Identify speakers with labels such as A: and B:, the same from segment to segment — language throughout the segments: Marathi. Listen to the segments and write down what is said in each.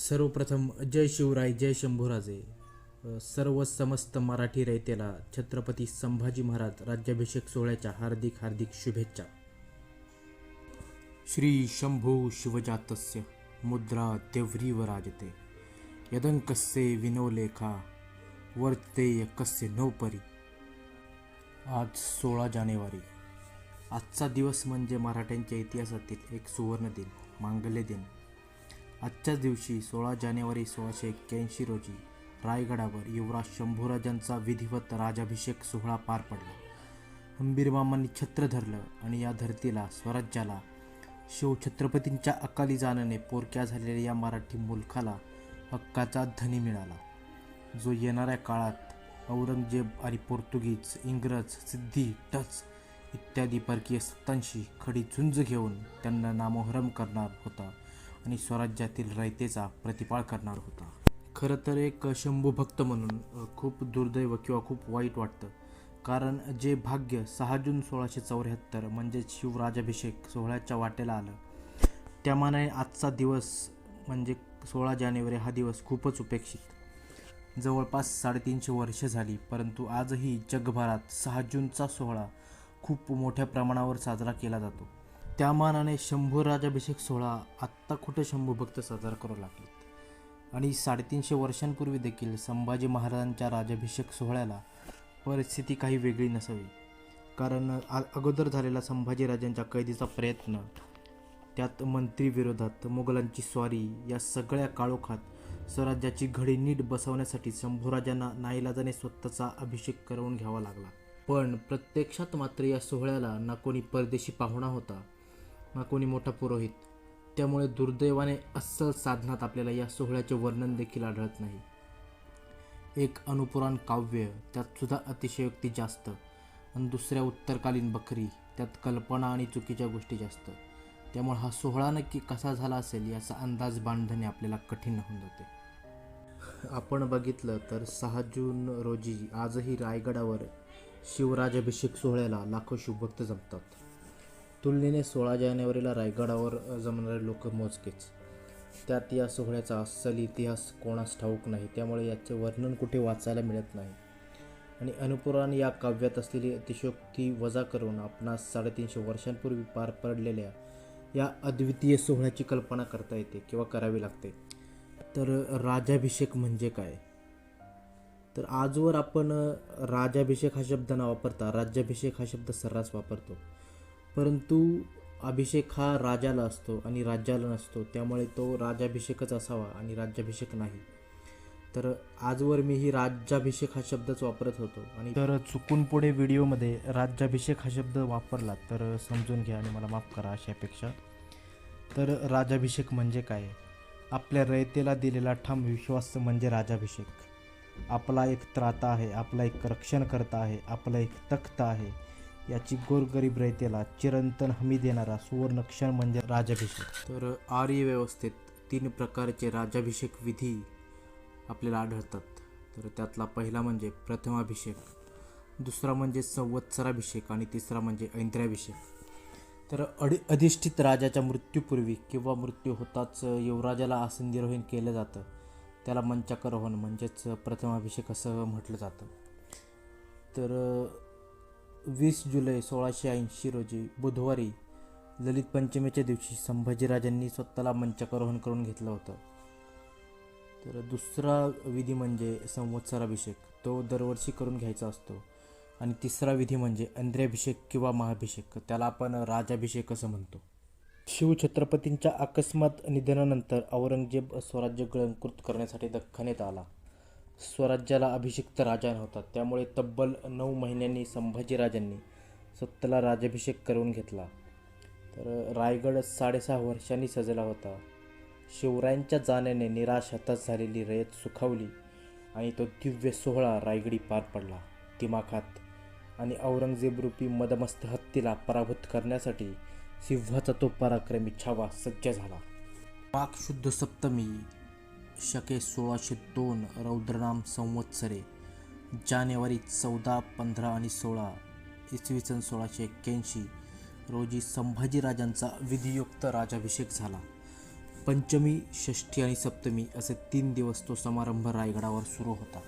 A: सर्वप्रथम जय शिवराय, जय शंभूराजे. सर्व समस्त मराठी रयतेला छत्रपती संभाजी महाराज राज्याभिषेक सोहळ्याच्या हार्दिक हार्दिक शुभेच्छा. श्री शंभू शिवजातस्य मुद्रा देव्रीव राजते यदंकस्य विनोलेखा वर्तते कस्य नौपरी. आज 16 जानेवारी. आजचा दिवस म्हणजे मराठ्यांच्या इतिहासातील एक सुवर्ण दिन, मांगल्य दिन. आजच्याच दिवशी 16 जानेवारी 1681 रोजी रायगडावर युवराज शंभूराजांचा विधिवत राजाभिषेक सोहळा पार पडला. हंबीरमामांनी छत्र धरलं आणि या धरतीला, स्वराज्याला, शिवछत्रपतींच्या अकाली जाण्याने पोरक्या झालेल्या या मराठी मुलखाला हक्काचा धनी मिळाला, जो येणाऱ्या काळात औरंगजेब आणि पोर्तुगीज, इंग्रज, सिद्धी, डच इत्यादी परकीय सत्तांशी खडी झुंज घेऊन त्यांना नामोहरम करणार होता आणि स्वराज्यातील रयतेचा प्रतिपाळ करणार होता. खरं तर एक शंभू भक्त म्हणून खूप दुर्दैव किंवा खूप वाईट वाटतं, कारण जे भाग्य 6 जून 1674 म्हणजे शिवराजाभिषेक सोहळ्याच्या वाटेला आलं, त्या मानाने आजचा दिवस म्हणजे 16 जानेवारी हा दिवस खूपच उपेक्षित. जवळपास 350 वर्ष झाली, परंतु आजही जगभरात 6 जूनचा सोहळा खूप मोठ्या प्रमाणावर साजरा केला जातो. त्या मानाने शंभू राजाभिषेक सोहळा आत्ता कुठे शंभू भक्त साजरा करू लागलेत. आणि 350 वर्षांपूर्वी देखील संभाजी महाराजांच्या राजाभिषेक सोहळ्याला परिस्थिती काही वेगळी नसावी, कारण अगोदर झालेला संभाजीराजांच्या कैदीचा प्रयत्न, त्यात मंत्रीविरोधात मुघलांची स्वारी, या सगळ्या काळोखात स्वराज्याची घडी नीट बसवण्यासाठी शंभूराजांना नाईलाजाने स्वतःचा अभिषेक करवून घ्यावा लागला. पण प्रत्यक्षात मात्र या सोहळ्याला ना कोणी परदेशी पाहुणा होता, ना कोणी मोठा पुरोहित. त्यामुळे दुर्दैवाने अस्सल साधनात आपल्याला या सोहळ्याचे वर्णन देखील आढळत नाही. एक अनुपुराण काव्य, त्यात सुद्धा अतिशयोक्ती जास्त, आणि दुसऱ्या उत्तरकालीन बखरी, त्यात कल्पना आणि चुकीच्या गोष्टी जास्त. त्यामुळे हा सोहळा नक्की कसा झाला असेल याचा अंदाज बांधणे आपल्याला कठीण होऊन जाते. आपण बघितलं तर 6 जून रोजी आजही रायगडावर शिवराजाभिषेक सोहळ्याला लाखो शिवभक्त जमतात. तुलनेने 16 जानेवारीला रायगडावर जमणारे लोक मोजकेच. त्यात या सोहळ्याचा अस्सल इतिहास कोणास ठाऊक नाही, त्यामुळे याचे वर्णन कुठे वाचायला मिळत नाही. आणि अनुपुराण या काव्यात असलेली अतिशयोक्ती वजा करून आपणास 350 वर्षांपूर्वी पार पडलेल्या या अद्वितीय सोहळ्याची कल्पना करता येते किंवा करावी लागते. तर राजाभिषेक म्हणजे काय? तर आजवर आपण राजाभिषेक हा शब्द न वापरता राज्याभिषेक हा शब्द सर्रास वापरतो, परंतु अभिषेक हा राजाला असतो आणि राज्याला नसतो, त्यामुळे तो राजाभिषेकच असावा आणि राज्याभिषेक नाही. तर आजवर मीही राज्याभिषेक हा शब्दच वापरत होतो, आणि तर चुकून पुढे व्हिडिओमध्ये राज्याभिषेक हा शब्द वापरला तर समजून घ्या आणि मला माफ करा अशा अपेक्षा. तर राजाभिषेक म्हणजे काय? आपल्या रयतेला दिलेला ठाम विश्वास म्हणजे राजाभिषेक. आपला एक त्राता आहे, आपला एक रक्षणकर्ता आहे, आपला एक तख्त आहे, याची गोरगरीब रयतेला चिरंतन हमी देणारा सुवर्ण क्षण म्हणजे राजाभिषेक. तर आर्य व्यवस्थेत 3 प्रकारचे राजाभिषेक विधी आपल्याला आढळतात. तर त्यातला पहिला म्हणजे प्रथमाभिषेक, दुसरा म्हणजे संवत्सराभिषेक आणि तिसरा म्हणजे ऐंद्र्याभिषेक. तर अधिष्ठित राजाच्या मृत्यूपूर्वी किंवा मृत्यू होताच युवराजाला आसंदिरोहण केलं जातं, त्याला मंचाकारोहण म्हणजेच प्रथमाभिषेक असं म्हटलं जातं. तर 20 जुलै 1680 रोजी बुधवारी ललित पंचमीच्या दिवशी संभाजीराजांनी स्वतःला मंचाकारोहण करून घेतलं होतं. तर दुसरा विधी म्हणजे संवत्सराभिषेक, तो दरवर्षी करून घ्यायचा असतो. आणि तिसरा विधी म्हणजे ऐंद्र्याभिषेक किंवा महाभिषेक, त्याला आपण राजाभिषेक असं म्हणतो. शिवछत्रपतींच्या अकस्मात निधनानंतर औरंगजेब स्वराज्य गिळंकृत करण्यासाठी दख्खनेत आला. स्वराज्याला अभिषिक्त राजा नव्हता, त्यामुळे तब्बल 9 महिन्यांनी संभाजीराजांनी स्वतःला राजाभिषेक करून घेतला. तर रायगड 6.5 वर्षांनी सजला होता. शिवरायांच्या जाण्याने निराश हताश झालेली रयत सुखावली आणि तो दिव्य सोहळा रायगडी पार पडला दिमाखात. आणि औरंगजेबरूपी मदमस्त हत्तीला पराभूत करण्यासाठी सिंहाचा तो पराक्रमी छावा सज्ज झाला. माघ शुद्ध सप्तमी, शके 1602, रौद्रनाम संवत्सरे, जानेवारी 14, 15 आणि 16 इसवी सन 1681 रोजी संभाजीराजांचा विधियुक्त राजाभिषेक झाला. पंचमी, षष्ठी आणि सप्तमी असे 3 दिवस तो समारंभ रायगडावर सुरू होता.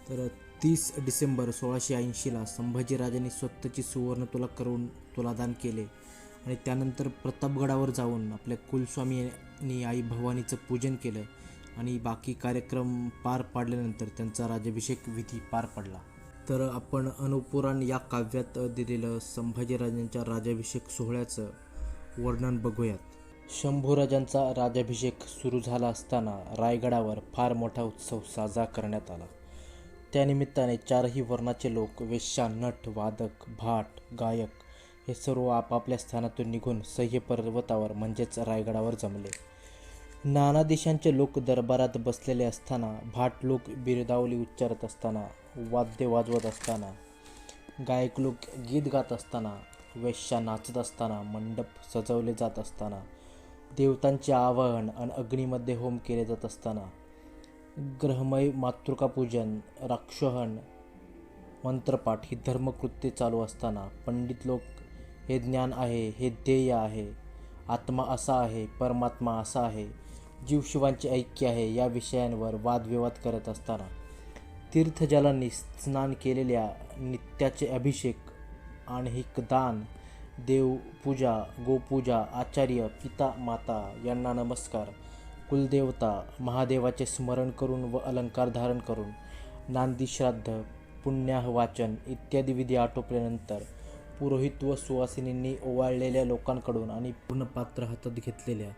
A: तर 30 डिसेंबर 1680ला संभाजीराजांनी स्वतःची सुवर्ण तुला करून तुलादान केले आणि त्यानंतर प्रतापगडावर जाऊन आपल्या कुलस्वामींनी आई भवानीचं पूजन केलं आणि बाकी कार्यक्रम पार पाडल्यानंतर त्यांचा राज्याभिषेक विधी पार पडला. तर आपण अनुपुराण या काव्यात दिलेलं संभाजीराजांच्या राज्याभिषेक सोहळ्याचं वर्णन बघूयात. शंभूराजांचा राज्याभिषेक सुरू झाला असताना रायगडावर फार मोठा उत्सव साजरा करण्यात आला. त्यानिमित्ताने 4ही वर्णाचे लोक, वेश्या, नट, वादक, भाट, गायक हे सर्व आपापल्या स्थानातून निघून सह्य पर्वतावर म्हणजेच रायगडावर जमले. नाना देशांचे लोक दरबारात बसलेले असताना, भाट लोक बिरदावली उच्चारत असताना, वाद्य वाजवत असताना, गायक लोक गीत गात असताना, वेश्या नाचत असताना, मंडप सजवले जात असताना, देवतांचे आवाहन आणि अग्नीमध्ये होम केले जात असताना, ग्रहमय मातृकापूजन, राक्षोहन, मंत्रपाठ ही धर्मकृत्ये चालू असताना, पंडित लोक हे ज्ञान आहे, हे ध्येय आहे, आत्मा असा आहे, परमात्मा असा आहे, जीवशिवांचे ऐक्य आहे या विषयांवर वादविवाद करत असताना, तीर्थजलांनी स्नान केलेल्या, नित्याचे अभिषेक, आणहिक दान, देवपूजा, गोपूजा, आचार्य, पिता माता यांना नमस्कार, कुलदेवता महादेवाचे स्मरण करून व अलंकार धारण करून, नांदी श्राद्ध, पुण्याह वाचन इत्यादी विधी आटोपल्यानंतर पुरोहित व सुवासिनींनी ओवाळलेल्या लोकांकडून आणि पूर्ण पात्र हातात घेतलेल्या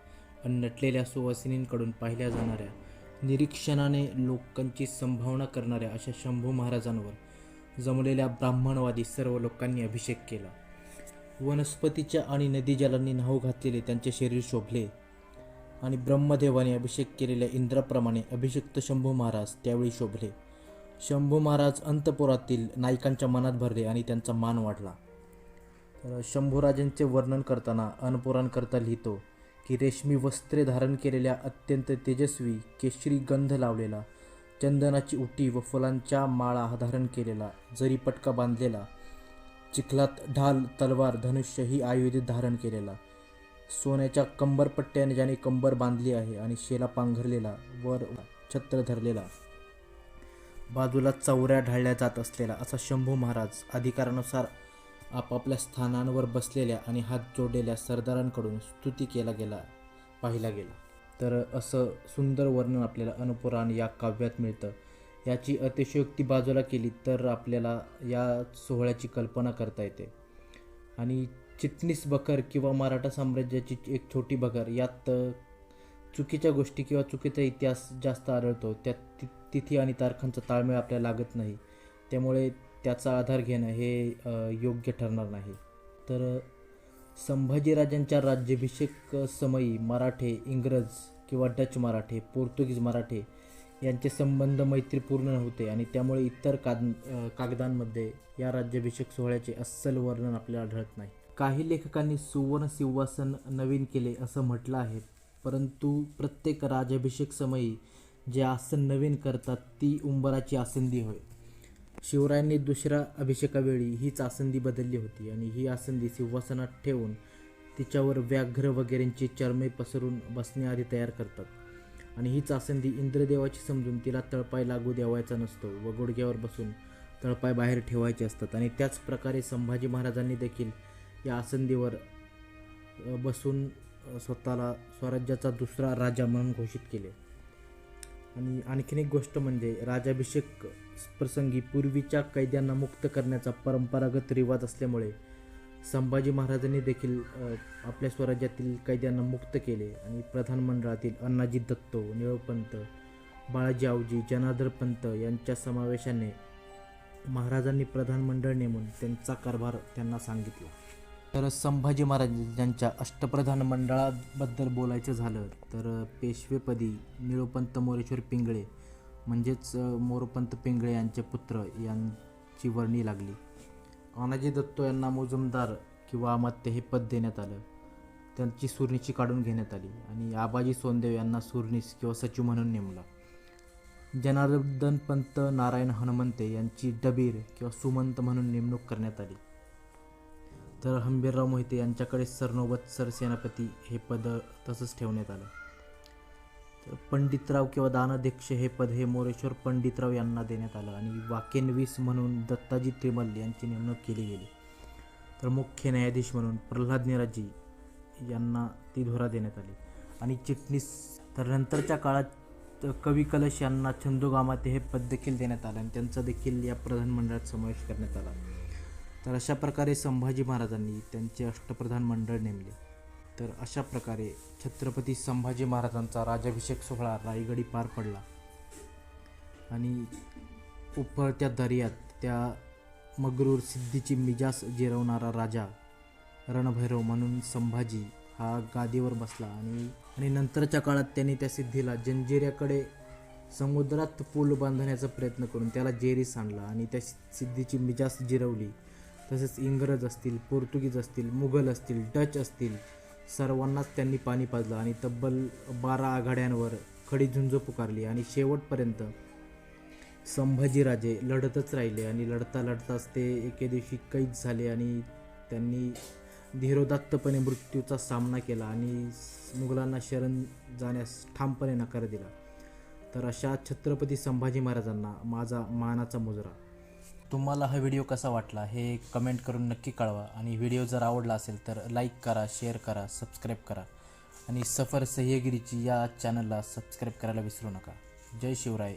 A: आणि नटलेल्या सुवासिनींकडून पाहिल्या जाणाऱ्या, निरीक्षणाने लोकांची संभावना करणाऱ्या अशा शंभू महाराजांवर जमलेल्या ब्राह्मणवादी सर्व लोकांनी अभिषेक केला. वनस्पतीच्या आणि नदीजलांनी न्हाऊ घातलेले त्यांचे शरीर शोभले आणि ब्रह्मदेवाने अभिषेक केलेल्या इंद्राप्रमाणे अभिषिक्त शंभू महाराज त्यावेळी शोभले. शंभू महाराज अंतपुरातील नायकांच्या मनात भरले आणि त्यांचा मान वाढला. तर शंभूराजांचे वर्णन करताना अनुपुराणकर्ता लिहितो की रेशमी वस्त्रे धारण केलेल्या, अत्यंत तेजस्वी, केशरी गंध लावलेला, चंदनाची उटी व फुलांच्या माळा धारण केलेला, जरी पटका बांधलेला, चिखलात ढाल, तलवार, धनुष्य ही आयुधे धारण केलेला, सोन्याच्या कंबरपट्ट्याने ज्याने कंबर बांधली आहे आणि शेला पांघरलेला, वर छत्र धरलेला, बाजूला चौऱ्या ढाळल्या जात असलेला असा शंभू महाराज अधिकारानुसार आपापल्या स्थानांवर बसलेल्या आणि हात जोडलेल्या सरदारांकडून स्तुती पाहिला गेला. तर असं सुंदर वर्णन आपल्याला अनुपुराण या काव्यात मिळतं. याची अतिशयोक्ती बाजूला केली तर आपल्याला या सोहळ्याची कल्पना करता येते. आणि चिटणीस बखर किंवा मराठा साम्राज्याची एक छोटी बखर यात चुकीच्या गोष्टी किंवा चुकीचा इतिहास जास्त आढळतो. त्यात तिथी आणि तारखांचा ताळमेळ आपल्याला लागत नाही, त्यामुळे त्याचा आधार घेणं हे योग्य ठरणार नाही. तर संभाजीराजांच्या राज्याभिषेक समयी मराठे, इंग्रज किंवा डच मराठे, पोर्तुगीज मराठे यांचे संबंध मैत्रीपूर्ण नव्हते आणि त्यामुळे इतर कागदांमध्ये या राज्याभिषेक सोहळ्याचे अस्सल वर्णन आपल्याला आढळत नाही. काही लेखकांनी सुवर्ण सिंहासन नवीन केले असं म्हटलं आहे, परंतु प्रत्येक राज्याभिषेक समयी जे आसन नवीन करतात ती उंबराची आसंदी होय. शिवरायांनी दुसऱ्या अभिषेकावेळी हीच आसंदी बदलली होती आणि ही आसंदी सिंहासनात ठेवून तिच्यावर व्याघ्र वगैरेंची चर्मे पसरून बसण्याआधी तयार करतात आणि हीच आसंदी इंद्रदेवाची समजून तिला तळपाय लागू द्यावायचा नसतो व गुडघ्यावर बसून तळपाय बाहेर ठेवायचे असतात. आणि त्याच प्रकारे संभाजी महाराजांनी देखील या आसंदीवर बसून स्वतःला स्वराज्याचा दुसरा राजा म्हणून घोषित केले. आणि आणखीन एक गोष्ट म्हणजे राज्याभिषेक प्रसंगी पूर्वीच्या कैद्यांना मुक्त करण्याचा परंपरागत रिवाज असल्यामुळे संभाजी महाराजांनी देखील आपल्या स्वराज्यातील कैद्यांना मुक्त केले आणि प्रधानमंडळातील अण्णाजी दत्तो, निळोपंत, बाळाजी आवजी, जनार्दन पंत यांच्या समावेशाने महाराजांनी प्रधानमंडळ नेमून त्यांचा कारभार त्यांना सांगितला. तर संभाजी महाराजांच्या अष्टप्रधान मंडळाबद्दल बोलायचं झालं तर पेशवेपदी निळोपंत मोरेश्वर पिंगळे म्हणजेच मोरोपंत पिंगळे यांचे पुत्र यांची वर्णी लागली. अनाजी दत्तो यांना मुजुमदार किंवा अमात्य हे पद देण्यात आलं. त्यांची सुरनीची काढून घेण्यात आली आणि आबाजी सोनदेव यांना सुरनीस किंवा सचिव म्हणून नेमला. जनार्दन पंत नारायण हनुमंते यांची डबीर किंवा सुमंत म्हणून नेमणूक करण्यात आली. तर हंबीरराव मोहिते यांच्याकडे सरनोबत सरसेनापती हे पद तसंच ठेवण्यात आलं. पंडितराव किंवा दानाध्यक्ष हे पद हे मोरेश्वर पंडितराव यांना देण्यात आलं आणि वाकेनवीस म्हणून दत्ताजी त्रिमल यांची नेमणूक केली गेली. तर मुख्य न्यायाधीश म्हणून प्रल्हाद निराजी यांना ती धुरा देण्यात आली आणि चिटणीस. तर नंतरच्या काळात कवी कलश यांना छंदोगामाते हे पद देखील देण्यात आलं आणि त्यांचा देखील या प्रधानमंडळात समावेश करण्यात आला. तर अशा प्रकारे संभाजी महाराजांनी त्यांचे अष्टप्रधान मंडळ नेमले. तर अशा प्रकारे छत्रपती संभाजी महाराजांचा राज्याभिषेक सोहळा रायगडी पार पडला आणि उफळत्या दर्यात त्या मगरूर सिद्धीची मिजाज जिरवणारा राजा रणभैरव म्हणून संभाजी हा गादीवर बसला आणि नंतरच्या काळात त्यांनी त्या सिद्धीला जंजिऱ्याकडे समुद्रात पूल बांधण्याचा प्रयत्न करून त्याला जेरीस आणला आणि त्या सिद्धीची मिजाज जिरवली. तसेच इंग्रज असतील, पोर्तुगीज असतील, मुघल असतील, डच असतील, सर्वांनाच त्यांनी पाणी पाजलं आणि तब्बल 12 आघाड्यांवर खडी झुंज पुकारली आणि शेवटपर्यंत संभाजीराजे लढतच राहिले आणि लढता लढताच ते एके दिवशी कैद झाले आणि त्यांनी धीरोदात्तपणे मृत्यूचा सामना केला आणि मुघलांना शरण जाण्यास ठामपणे नकार दिला. तर अशा छत्रपती संभाजी महाराजांना माझा मानाचा मुजरा. तुम्हाला हा व्हिडिओ कसा वाटला हे कमेंट करून नक्की कळवा आणि व्हिडिओ जर आवडला असेल तर लाईक करा, शेअर करा, सबस्क्राईब करा आणि सफर सह्यागिरीची या चॅनलला सबस्क्राईब करायला विसरू नका. जय शिवराय.